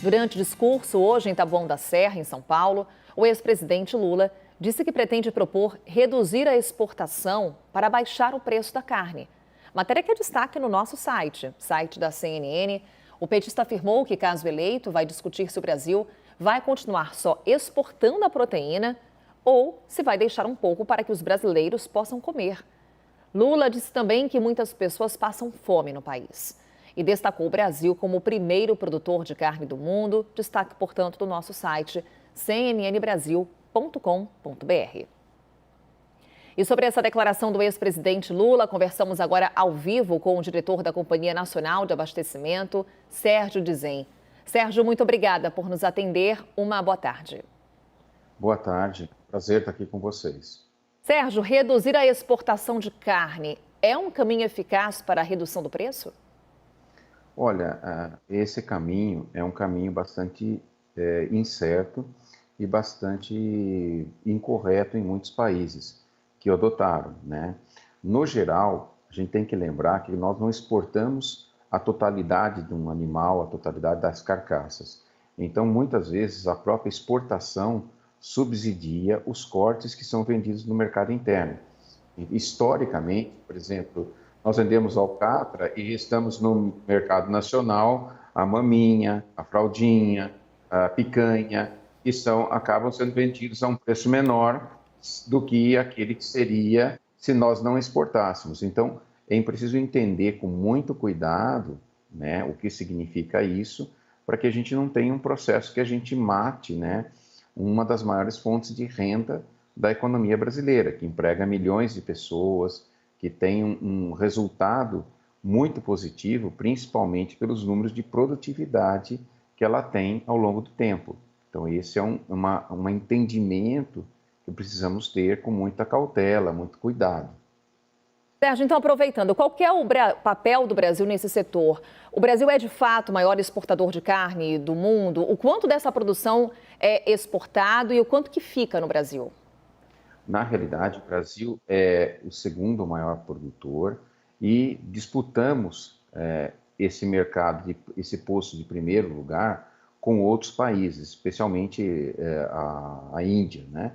Durante discurso hoje em Taboão da Serra, em São Paulo, o ex-presidente Lula disse que pretende propor reduzir a exportação para baixar o preço da carne. Matéria que é destaque no nosso site da CNN. O petista afirmou que, caso eleito, vai discutir se o Brasil vai continuar só exportando a proteína ou se vai deixar um pouco para que os brasileiros possam comer. Lula disse também que muitas pessoas passam fome no país e destacou o Brasil como o primeiro produtor de carne do mundo. Destaque, portanto, do nosso site cnnbrasil.com.br. E sobre essa declaração do ex-presidente Lula, conversamos agora ao vivo com o diretor da Companhia Nacional de Abastecimento, Sérgio Dizem. Sérgio, muito obrigada por nos atender. Uma boa tarde. Boa tarde, prazer estar aqui com vocês. Sérgio, reduzir a exportação de carne é um caminho eficaz para a redução do preço? Olha, esse caminho é um caminho bastante incerto e bastante incorreto em muitos países que o adotaram, né? No geral, a gente tem que lembrar que nós não exportamos a totalidade de um animal, a totalidade das carcaças. Então, muitas vezes, a própria exportação subsidia os cortes que são vendidos no mercado interno. Historicamente, por exemplo, nós vendemos alcatra e estamos no mercado nacional a maminha, a fraldinha, a picanha, que acabam sendo vendidos a um preço menor do que aquele que seria se nós não exportássemos. Então, é preciso entender com muito cuidado, né, o que significa isso, para que a gente não tenha um processo que a gente mate, né, uma das maiores fontes de renda da economia brasileira, que emprega milhões de pessoas, que tem um resultado muito positivo, principalmente pelos números de produtividade que ela tem ao longo do tempo. Então, esse é um entendimento que precisamos ter com muita cautela, muito cuidado. Sérgio, então aproveitando, qual que é o papel do Brasil nesse setor? O Brasil é de fato o maior exportador de carne do mundo? O quanto dessa produção é exportado e o quanto que fica no Brasil? Na realidade, o Brasil é o segundo maior produtor e disputamos esse mercado, esse posto de primeiro lugar com outros países, especialmente a Índia, né?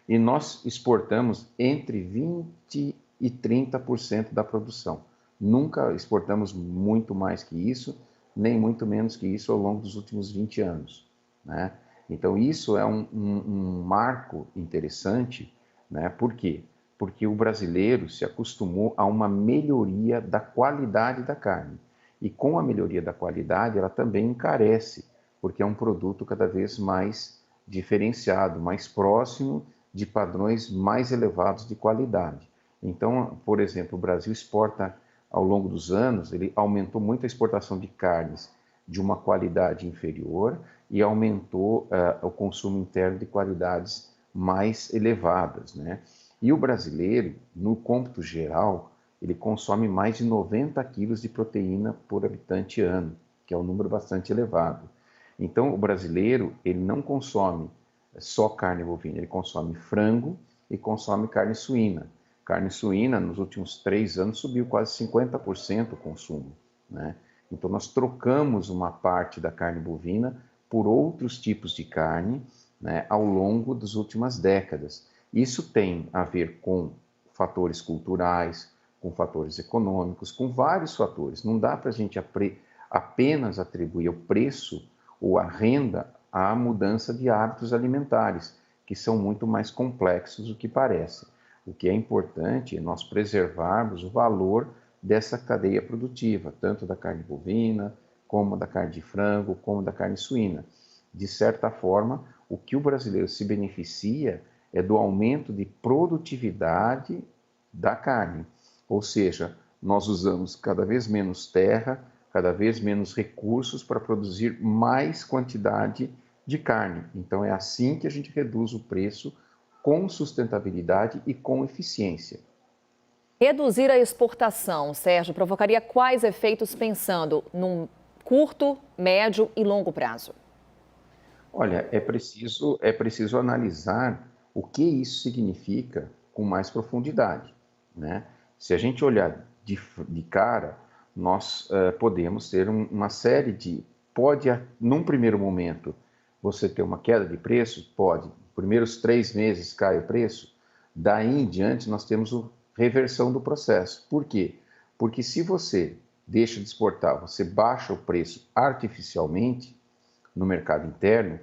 E nós exportamos entre 20% e 30% da produção. Nunca exportamos muito mais que isso, nem muito menos que isso ao longo dos últimos 20 anos, né? Então, isso é um marco interessante, né? Por quê? Porque o brasileiro se acostumou a uma melhoria da qualidade da carne. E com a melhoria da qualidade, ela também encarece, porque é um produto cada vez mais diferenciado, mais próximo de padrões mais elevados de qualidade. Então, por exemplo, o Brasil exporta, ao longo dos anos, ele aumentou muito a exportação de carnes de uma qualidade inferior e aumentou o consumo interno de qualidades mais elevadas, né? E o brasileiro, no cômputo geral, ele consome mais de 90 quilos de proteína por habitante ano, que é um número bastante elevado. Então, o brasileiro, ele não consome só carne bovina, ele consome frango e consome carne suína. Carne suína, nos últimos 3 anos, subiu quase 50% o consumo, né? Então, nós trocamos uma parte da carne bovina por outros tipos de carne, né, ao longo das últimas décadas. Isso tem a ver com fatores culturais, com fatores econômicos, com vários fatores. Não dá para a gente apenas atribuir o preço ou a renda à mudança de hábitos alimentares, que são muito mais complexos do que parece. O que é importante é nós preservarmos o valor dessa cadeia produtiva, tanto da carne bovina, como da carne de frango, como da carne suína. De certa forma, o que o brasileiro se beneficia é do aumento de produtividade da carne. Ou seja, nós usamos cada vez menos terra, cada vez menos recursos para produzir mais quantidade de carne. Então, é assim que a gente reduz o preço com sustentabilidade e com eficiência. Reduzir a exportação, Sérgio, provocaria quais efeitos pensando num curto, médio e longo prazo? Olha, é preciso analisar o que isso significa com mais profundidade, né? Se a gente olhar de cara, nós podemos ter uma série de pode, num primeiro momento, você ter uma queda de preço? Pode. Primeiros 3 meses cai o preço. Daí em diante, nós temos a reversão do processo. Por quê? Porque se você deixa de exportar, você baixa o preço artificialmente no mercado interno,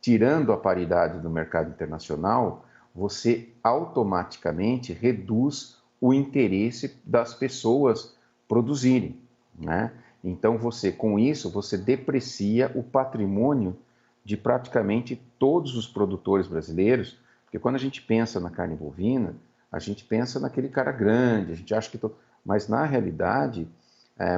tirando a paridade do mercado internacional, você automaticamente reduz o interesse das pessoas produzirem, né? Então, com isso, você deprecia o patrimônio de praticamente todos os produtores brasileiros, porque quando a gente pensa na carne bovina, a gente pensa naquele cara grande, a gente acha que... Mas, na realidade,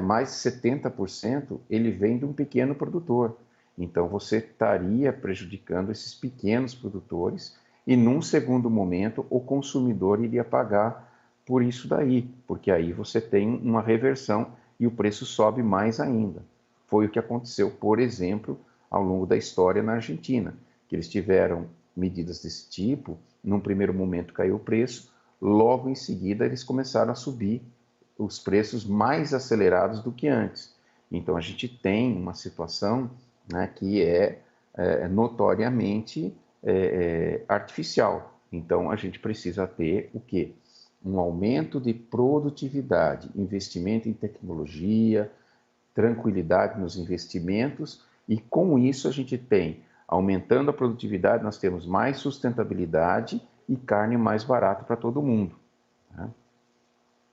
mais de 70% ele vem de um pequeno produtor. Então, você estaria prejudicando esses pequenos produtores e, num segundo momento, o consumidor iria pagar por isso daí, porque aí você tem uma reversão e o preço sobe mais ainda. Foi o que aconteceu, por exemplo, ao longo da história na Argentina, que eles tiveram medidas desse tipo, num primeiro momento caiu o preço, logo em seguida eles começaram a subir os preços mais acelerados do que antes. Então a gente tem uma situação, né, que é notoriamente artificial. Então a gente precisa ter o quê? Um aumento de produtividade, investimento em tecnologia, tranquilidade nos investimentos, e com isso a gente tem, aumentando a produtividade, nós temos mais sustentabilidade e carne mais barata para todo mundo, né?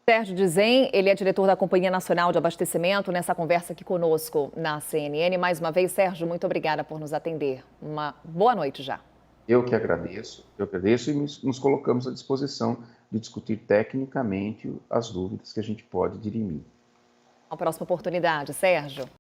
Sérgio Dizem, ele é diretor da Companhia Nacional de Abastecimento, nessa conversa aqui conosco na CNN. Mais uma vez, Sérgio, muito obrigada por nos atender. Uma boa noite já. Eu que agradeço e nos colocamos à disposição de discutir tecnicamente as dúvidas que a gente pode dirimir. Uma próxima oportunidade, Sérgio.